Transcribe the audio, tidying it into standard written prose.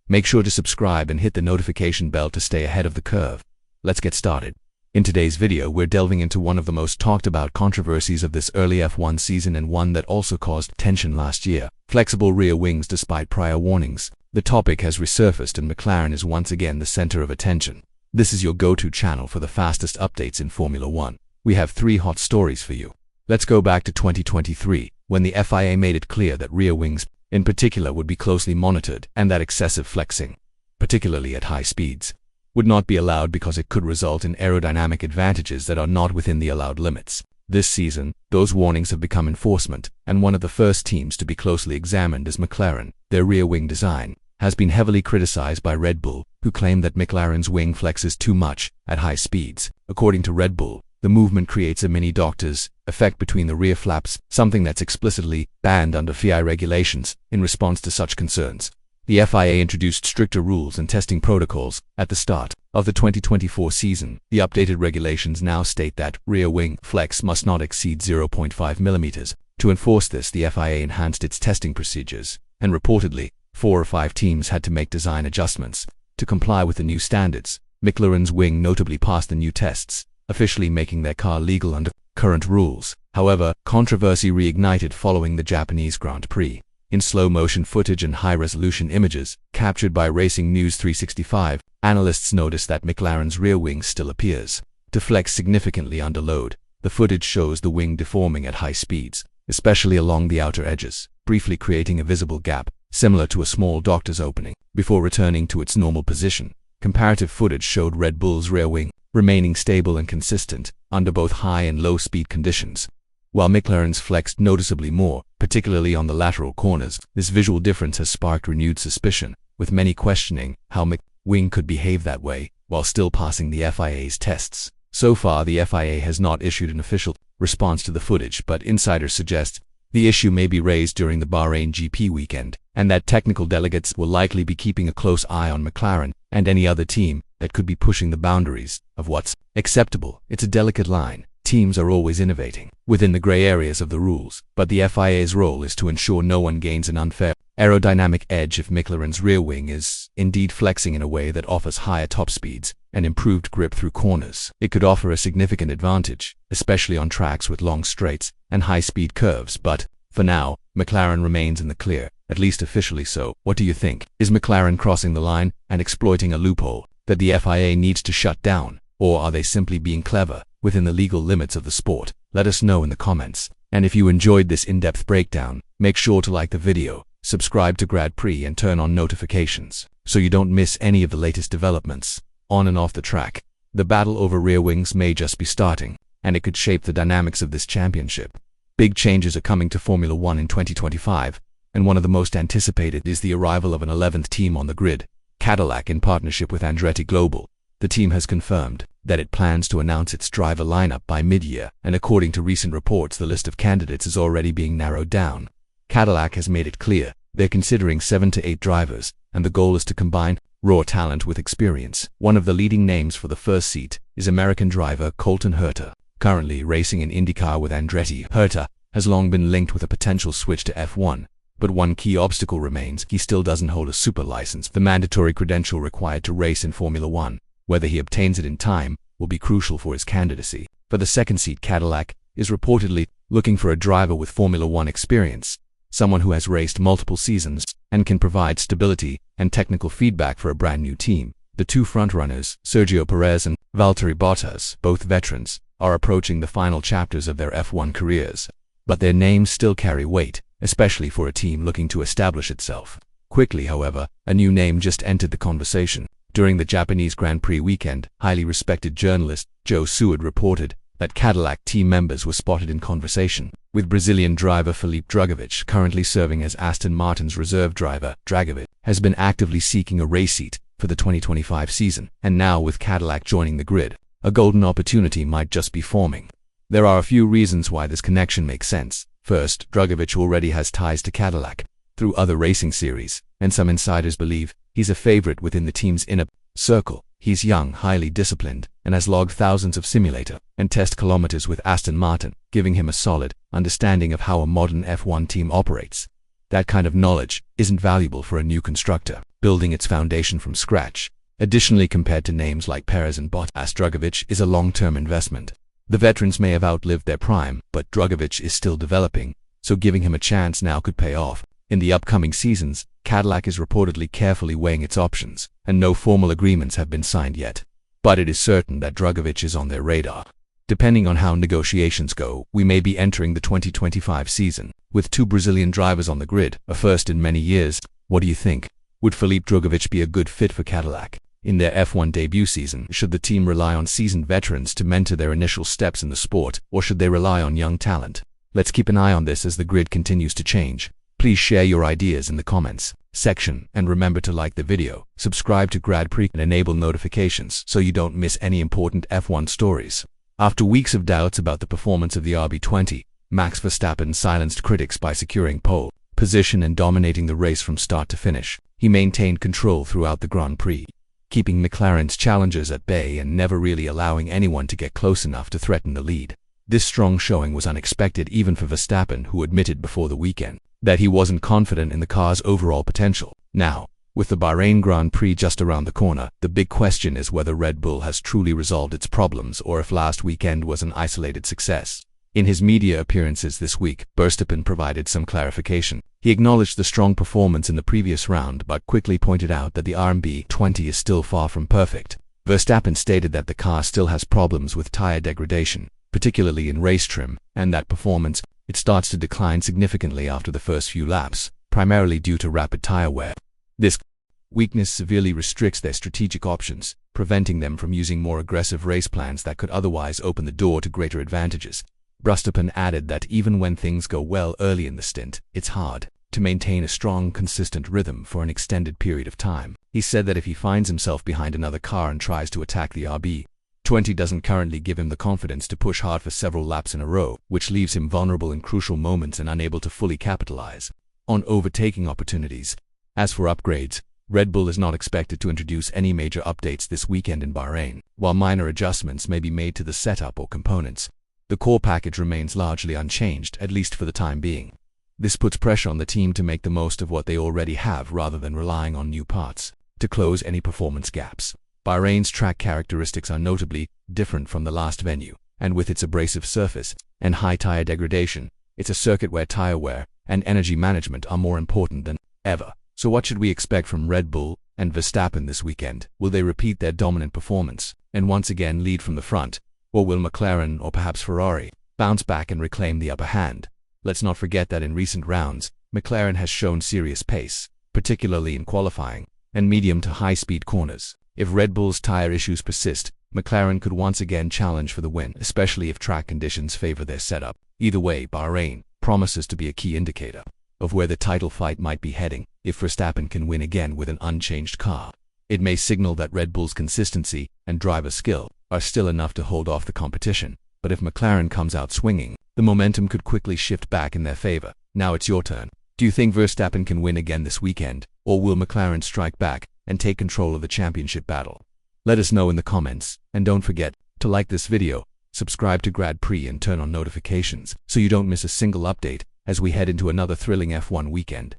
Make sure to subscribe and hit the notification bell to stay ahead of the curve. Let's get started. In today's video, we're delving into one of the most talked about controversies of this early F1 season and one that also caused tension last year: flexible rear wings despite prior warnings. The topic has resurfaced and McLaren is once again the center of attention. This is your go-to channel for the fastest updates in Formula One. We have 3 hot stories for you. Let's go back to 2023, when the FIA made it clear that rear wings, in particular, would be closely monitored and that excessive flexing, particularly at high speeds, would not be allowed because it could result in aerodynamic advantages that are not within the allowed limits. This season, those warnings have become enforcement, and one of the first teams to be closely examined is McLaren. Their rear wing design has been heavily criticized by Red Bull, who claim that McLaren's wing flexes too much at high speeds. According to Red Bull, the movement creates a mini Doctor's effect between the rear flaps, something that's explicitly banned under FIA regulations. In response to such concerns, the FIA introduced stricter rules and testing protocols at the start of the 2024 season. The updated regulations now state that rear wing flex must not exceed 0.5 mm. To enforce this, the FIA enhanced its testing procedures, and reportedly, 4 or 5 teams had to make design adjustments to comply with the new standards. McLaren's wing notably passed the new tests, officially making their car legal under current rules. However, controversy reignited following the Japanese Grand Prix. In slow-motion footage and high-resolution images captured by Racing News 365, analysts noticed that McLaren's rear wing still appears to flex significantly under load. The footage shows the wing deforming at high speeds, especially along the outer edges, briefly creating a visible gap, similar to a small Doctor's opening, before returning to its normal position. Comparative footage showed Red Bull's rear wing remaining stable and consistent under both high and low speed conditions, while McLaren's flexed noticeably more, particularly on the lateral corners. This visual difference has sparked renewed suspicion, with many questioning how McLaren's wing could behave that way while still passing the FIA's tests. So far, the FIA has not issued an official response to the footage, but insiders suggest the issue may be raised during the Bahrain GP weekend, and that technical delegates will likely be keeping a close eye on McLaren and any other team that could be pushing the boundaries of what's acceptable. It's a delicate line. Teams are always innovating within the gray areas of the rules, but the FIA's role is to ensure no one gains an unfair aerodynamic edge. If McLaren's rear wing is indeed flexing in a way that offers higher top speeds and improved grip through corners, it could offer a significant advantage, especially on tracks with long straights and high-speed curves. But for now, McLaren remains in the clear, at least officially so. What do you think? Is McLaren crossing the line and exploiting a loophole that the FIA needs to shut down, or are they simply being clever within the legal limits of the sport? Let us know in the comments. And if you enjoyed this in-depth breakdown, make sure to like the video, subscribe to Grand Prix and turn on notifications so you don't miss any of the latest developments on and off the track. The battle over rear wings may just be starting, and it could shape the dynamics of this championship. Big changes are coming to Formula One in 2025, and one of the most anticipated is the arrival of an 11th team on the grid: Cadillac, in partnership with Andretti Global. The team has confirmed that it plans to announce its driver lineup by mid-year, and according to recent reports, the list of candidates is already being narrowed down. Cadillac has made it clear they're considering 7 to 8 drivers, and the goal is to combine raw talent with experience. One of the leading names for the first seat is American driver Colton Herta, currently racing in IndyCar with Andretti. Herta has long been linked with a potential switch to F1, but one key obstacle remains: he still doesn't hold a super license, the mandatory credential required to race in Formula One. Whether he obtains it in time will be crucial for his candidacy. For the second seat, Cadillac is reportedly looking for a driver with Formula One experience, someone who has raced multiple seasons and can provide stability and technical feedback for a brand new team. The 2 frontrunners, Sergio Perez and Valtteri Bottas, both veterans, are approaching the final chapters of their F1 careers, but their names still carry weight, especially for a team looking to establish itself quickly. However, a new name just entered the conversation. During the Japanese Grand Prix weekend, highly respected journalist Joe Seward reported that Cadillac team members were spotted in conversation with Brazilian driver Felipe Drugovich, currently serving as Aston Martin's reserve driver. Drugovich has been actively seeking a race seat for the 2025 season, and now with Cadillac joining the grid, a golden opportunity might just be forming. There are a few reasons why this connection makes sense. First, Drugovich already has ties to Cadillac through other racing series, and some insiders believe he's a favorite within the team's inner circle. He's young, highly disciplined, and has logged thousands of simulator and test kilometers with Aston Martin, giving him a solid understanding of how a modern F1 team operates. That kind of knowledge isn't valuable for a new constructor, building its foundation from scratch. Additionally, compared to names like Perez and Bottas, Drugovich is a long-term investment. The veterans may have outlived their prime, but Drugovich is still developing, so giving him a chance now could pay off. In the upcoming seasons, Cadillac is reportedly carefully weighing its options, and no formal agreements have been signed yet. But it is certain that Drugovich is on their radar. Depending on how negotiations go, we may be entering the 2025 season with 2 Brazilian drivers on the grid, a first in many years. What do you think? Would Felipe Drugovich be a good fit for Cadillac? In their F1 debut season, should the team rely on seasoned veterans to mentor their initial steps in the sport, or should they rely on young talent? Let's keep an eye on this as the grid continues to change. Please share your ideas in the comments section, and remember to like the video, subscribe to Grand Prix, and enable notifications so you don't miss any important F1 stories. After weeks of doubts about the performance of the RB20, Max Verstappen silenced critics by securing pole position and dominating the race from start to finish. He maintained control throughout the Grand Prix, keeping McLaren's challengers at bay and never really allowing anyone to get close enough to threaten the lead. This strong showing was unexpected even for Verstappen, who admitted before the weekend that he wasn't confident in the car's overall potential. Now, with the Bahrain Grand Prix just around the corner, the big question is whether Red Bull has truly resolved its problems or if last weekend was an isolated success. In his media appearances this week, Verstappen provided some clarification. He acknowledged the strong performance in the previous round but quickly pointed out that the RB20 is still far from perfect. Verstappen stated that the car still has problems with tire degradation, particularly in race trim, and that performance it starts to decline significantly after the first few laps, primarily due to rapid tire wear. This weakness severely restricts their strategic options, preventing them from using more aggressive race plans that could otherwise open the door to greater advantages. Verstappen added that even when things go well early in the stint, it's hard to maintain a strong, consistent rhythm for an extended period of time. He said that if he finds himself behind another car and tries to attack the RB20 doesn't currently give him the confidence to push hard for several laps in a row, which leaves him vulnerable in crucial moments and unable to fully capitalize on overtaking opportunities. As for upgrades, Red Bull is not expected to introduce any major updates this weekend in Bahrain. While minor adjustments may be made to the setup or components, the core package remains largely unchanged, at least for the time being. This puts pressure on the team to make the most of what they already have rather than relying on new parts to close any performance gaps. Bahrain's track characteristics are notably different from the last venue, and with its abrasive surface and high tire degradation, it's a circuit where tire wear and energy management are more important than ever. So what should we expect from Red Bull and Verstappen this weekend? Will they repeat their dominant performance and once again lead from the front? Or will McLaren or perhaps Ferrari bounce back and reclaim the upper hand? Let's not forget that in recent rounds, McLaren has shown serious pace, particularly in qualifying and medium to high-speed corners. If Red Bull's tire issues persist, McLaren could once again challenge for the win, especially if track conditions favor their setup. Either way, Bahrain promises to be a key indicator of where the title fight might be heading. If Verstappen can win again with an unchanged car, it may signal that Red Bull's consistency and driver skill are still enough to hold off the competition. But if McLaren comes out swinging, the momentum could quickly shift back in their favor. Now it's your turn. Do you think Verstappen can win again this weekend, or will McLaren strike back and take control of the championship battle? Let us know in the comments, and don't forget to like this video, subscribe to Grand Prix and turn on notifications so you don't miss a single update as we head into another thrilling F1 weekend.